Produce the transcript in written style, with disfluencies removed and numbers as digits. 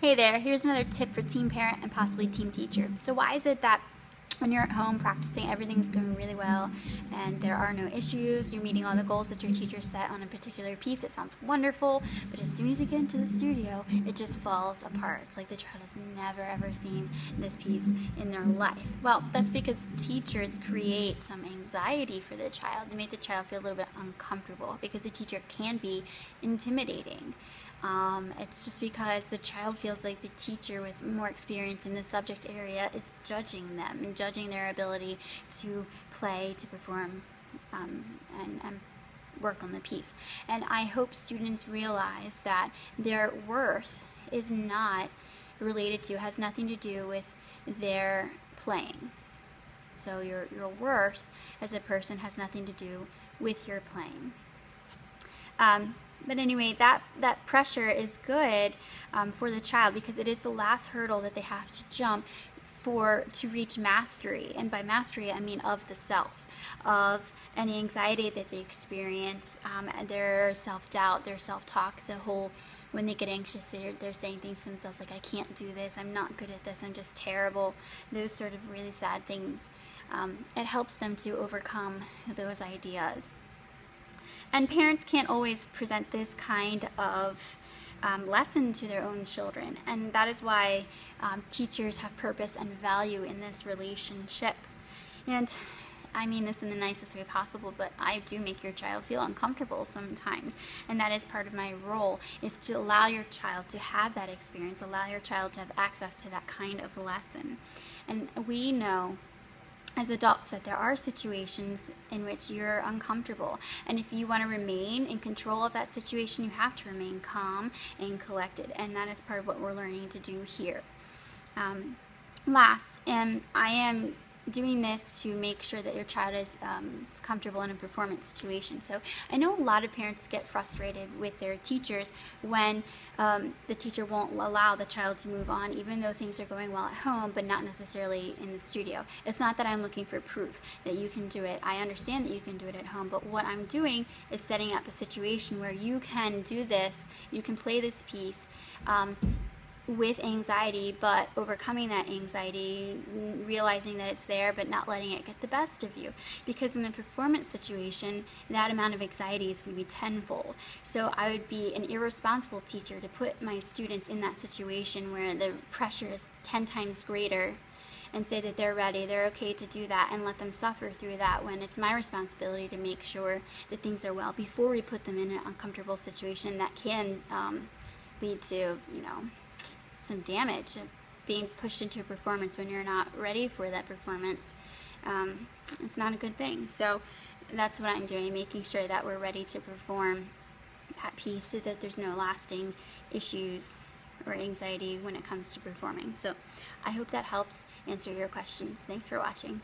Hey there, here's another tip for teen parent and possibly teen teacher. So why is it that when you're at home practicing, everything's going really well and there are no issues, you're meeting all the goals that your teacher set on a particular piece, it sounds wonderful, but as soon as you get into the studio, it just falls apart. It's like the child has never ever seen this piece in their life. Well, that's because teachers create some anxiety for the child. They make the child feel a little bit uncomfortable because the teacher can be intimidating. It's just because the child feels like the teacher with more experience in the subject area is judging them and judging their ability to play, to perform, and work on the piece. And I hope students realize that their worth is not related to, has nothing to do with their playing. So your worth as a person has nothing to do with your playing. But anyway, that pressure is good for the child because it is the last hurdle that they have to jump to reach mastery. And by mastery, I mean of the self, of any anxiety that they experience, their self-doubt, their self-talk, when they get anxious, they're saying things to themselves like, I can't do this, I'm not good at this, I'm just terrible, those sort of really sad things. It helps them to overcome those ideas. And parents can't always present this kind of lesson to their own children, and that is why teachers have purpose and value in this relationship. And I mean this in the nicest way possible, but I do make your child feel uncomfortable sometimes, and that is part of my role, is to allow your child to have that experience, allow your child to have access to that kind of lesson. And we know as adults that there are situations in which you're uncomfortable, and if you want to remain in control of that situation, you have to remain calm and collected, and that is part of what we're learning to do here. I am doing this to make sure that your child is comfortable in a performance situation. So I know a lot of parents get frustrated with their teachers when the teacher won't allow the child to move on even though things are going well at home, but not necessarily in the studio. It's not that I'm looking for proof that you can do it. I understand that you can do it at home, but what I'm doing is setting up a situation where you can do this, you can play this piece with anxiety, but overcoming that anxiety, realizing that it's there, but not letting it get the best of you. Because in a performance situation, that amount of anxiety is going to be tenfold. So I would be an irresponsible teacher to put my students in that situation where the pressure is 10 times greater and say that they're ready, they're okay to do that, and let them suffer through that, when it's my responsibility to make sure that things are well before we put them in an uncomfortable situation that can lead to, some damage, being pushed into a performance when you're not ready for that performance. It's not a good thing. So that's what I'm doing, making sure that we're ready to perform that piece so that there's no lasting issues or anxiety when it comes to performing. So I hope that helps answer your questions. Thanks for watching.